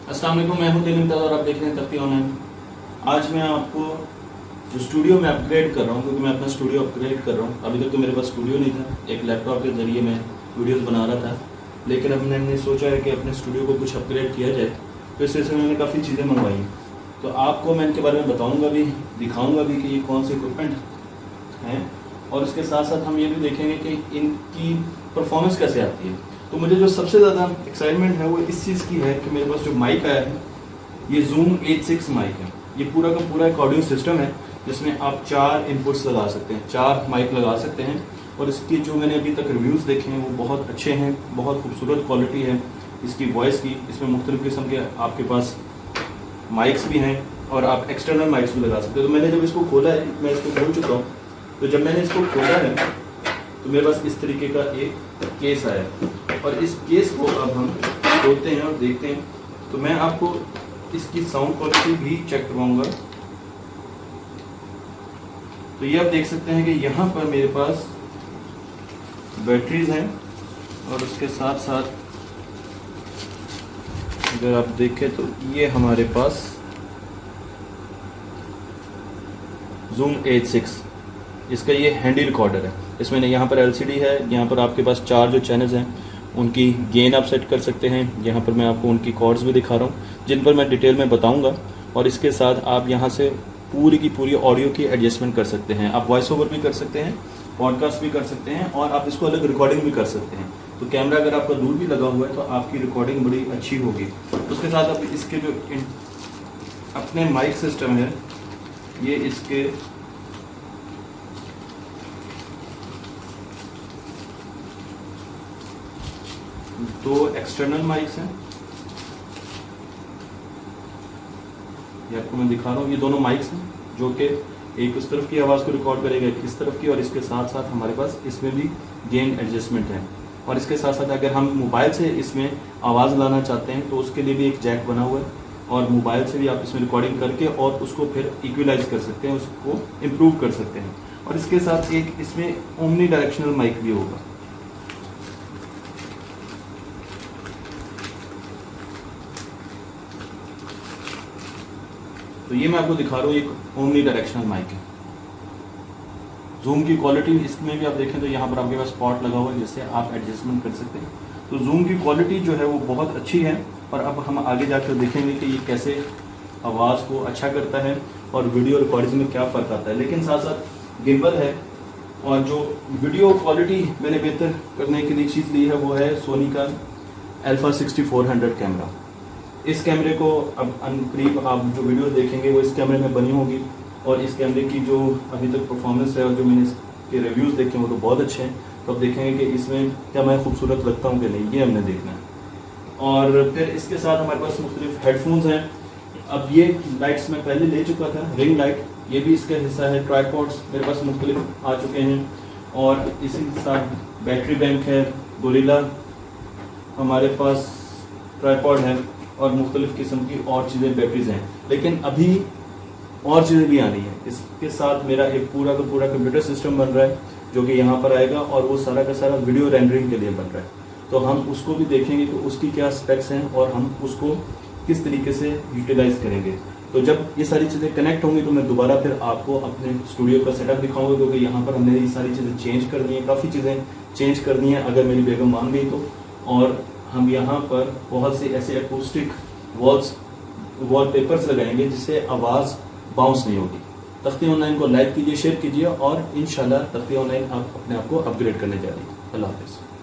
अस्सलाम वालेकुम, मैं हूं दिल इम्तियाज़ और आप देख रहे हैं तख्ती ऑनलाइन। आज मैं आपको जो स्टूडियो में अपग्रेड कर रहा हूं, क्योंकि मैं अपना स्टूडियो अपग्रेड कर रहा हूं। अभी तक तो मेरे पास स्टूडियो नहीं था, एक लैपटॉप के ज़रिए मैं वीडियोस बना रहा था, लेकिन अब मैंने सोचा है कि अपने स्टूडियो को कुछ अपग्रेड किया जाए, तो इस सिलसिले में मैंने काफ़ी चीज़ें मंगवाई हैं। तो आपको मैं इनके बारे में बताऊँगा भी, दिखाऊँगा भी कि ये कौन से इक्विपमेंट हैं, और इसके साथ साथ हम ये भी देखेंगे कि इनकी परफॉर्मेंस कैसे आती है। तो मुझे जो सबसे ज़्यादा एक्साइटमेंट है वो इस चीज़ की है कि मेरे पास जो माइक आया है ये Zoom H6 माइक है। ये पूरा का पूरा एक ऑडियो सिस्टम है जिसमें आप 4 इनपुट्स लगा सकते हैं, 4 माइक लगा सकते हैं। और इसकी जो मैंने अभी तक रिव्यूज़ देखे हैं वो बहुत अच्छे हैं, बहुत खूबसूरत क्वालिटी है इसकी वॉइस की। इसमें मुख्तलिफ़ किस्म के आपके पास माइक्स भी हैं और आप एक्सटर्नल माइक्स भी लगा सकते हो। तो मैंने जब इसको खोला है, मैं इसको खोल चुका हूँ, तो जब मैंने इसको खोला है तो मेरे पास इस तरीके का एक केस आया और इस केस को अब हम खोलते हैं और देखते हैं। तो मैं आपको इसकी साउंड क्वालिटी भी चेक करवाऊंगा। तो ये आप देख सकते हैं कि यहाँ पर मेरे पास बैटरीज हैं और उसके साथ साथ अगर आप देखें तो ये हमारे पास Zoom H6 इसका ये हैंडी रिकॉर्डर है। इसमें यहाँ पर LCD है, यहाँ पर आपके पास 4 जो चैनल्स हैं उनकी गेन आप सेट कर सकते हैं। यहाँ पर मैं आपको उनकी कॉर्ड्स भी दिखा रहा हूँ जिन पर मैं डिटेल में बताऊँगा। और इसके साथ आप यहाँ से पूरी की पूरी ऑडियो की एडजस्टमेंट कर सकते हैं। आप वॉइस ओवर भी कर सकते हैं, पॉडकास्ट भी कर सकते हैं और आप इसको अलग रिकॉर्डिंग भी कर सकते हैं। तो कैमरा अगर आपका दूर भी लगा हुआ है तो आपकी रिकॉर्डिंग बड़ी अच्छी होगी। उसके साथ आप इसके जो अपने माइक सिस्टम है, ये इसके दो एक्सटर्नल माइक्स हैं, ये आपको मैं दिखा रहा हूँ। ये दोनों माइक्स हैं जो कि एक उस तरफ की आवाज़ को रिकॉर्ड करेगा, एक इस तरफ की, और इसके साथ साथ हमारे पास इसमें भी गेन एडजस्टमेंट है। और इसके साथ साथ अगर हम मोबाइल से इसमें आवाज़ लाना चाहते हैं तो उसके लिए भी एक जैक बना हुआ है और मोबाइल से भी आप इसमें रिकॉर्डिंग करके और उसको फिर इक्वलाइज कर सकते हैं, उसको इम्प्रूव कर सकते हैं। और इसके साथ एक इसमें ओमनी डायरेक्शनल माइक भी होगा। तो ये मैं आपको दिखा रहा हूँ, एक ओमनी डायरेक्शनल माइक है। जूम की क्वालिटी इसमें भी आप देखें तो यहाँ पर आपके पास स्पॉट लगा हुआ है जिससे आप एडजस्टमेंट कर सकते हैं। तो जूम की क्वालिटी जो है वो बहुत अच्छी है। और अब हम आगे जाकर देखेंगे कि ये कैसे आवाज़ को अच्छा करता है और वीडियो रिकॉर्डिंग में क्या फ़र्क आता है। लेकिन साथ साथ गिम्बल है और जो वीडियो क्वालिटी मैंने बेहतर करने के लिए चीज़ ली है वो है सोनी का अल्फा 6400 कैमरा। इस कैमरे को अब करीब आप जो वीडियो देखेंगे वो इस कैमरे में बनी होगी और इस कैमरे की जो अभी तक परफॉर्मेंस है और जो मैंने इसके रिव्यूज़ देखे हैं वो तो बहुत अच्छे हैं। तो अब देखेंगे कि इसमें क्या मैं खूबसूरत लगता हूँ कि नहीं, ये हमने देखना है। और फिर इसके साथ हमारे पास मुख्तलिफ हेडफोन्स हैं। अब ये लाइट्स मैं पहले ले चुका था, रिंग लाइट, ये भी इसका हिस्सा है। ट्राईपॉड्स मेरे पास मुख्तलिफ आ चुके हैं और इसी के साथ बैटरी बैंक है, गोरिल्ला हमारे पास ट्राईपॉड है और मुख्तलिफ़ किस्म की और चीज़ें, बैटरीज हैं। लेकिन अभी और चीज़ें भी आनी है। इसके साथ मेरा एक पूरा का पूरा कंप्यूटर सिस्टम बन रहा है जो कि यहाँ पर आएगा और वो सारा का सारा वीडियो रेंडरिंग के लिए बन रहा है। तो हम उसको भी देखेंगे कि उसकी क्या स्पेक्स हैं और हम उसको किस तरीके से यूटिलाइज करेंगे। तो जब ये सारी चीज़ें कनेक्ट होंगी तो मैं दोबारा फिर आपको अपने स्टूडियो का सेटअप दिखाऊंगा, क्योंकि यहाँ पर हमने ये सारी चीज़ें चेंज कर दी हैं, काफ़ी चीज़ें चेंज कर दी हैं अगर मेरी बेगम मान गई तो। और हम यहाँ पर बहुत से ऐसे एकूस्टिक वॉलपेपर्स लगाएंगे जिससे आवाज़ बाउंस नहीं होगी। तख्ती ऑनलाइन को लाइक कीजिए, शेयर कीजिए और इंशाल्लाह तख्ती ऑनलाइन आप अपने आप को अपग्रेड करने जा रही है। अल्लाह हाफ़िज़।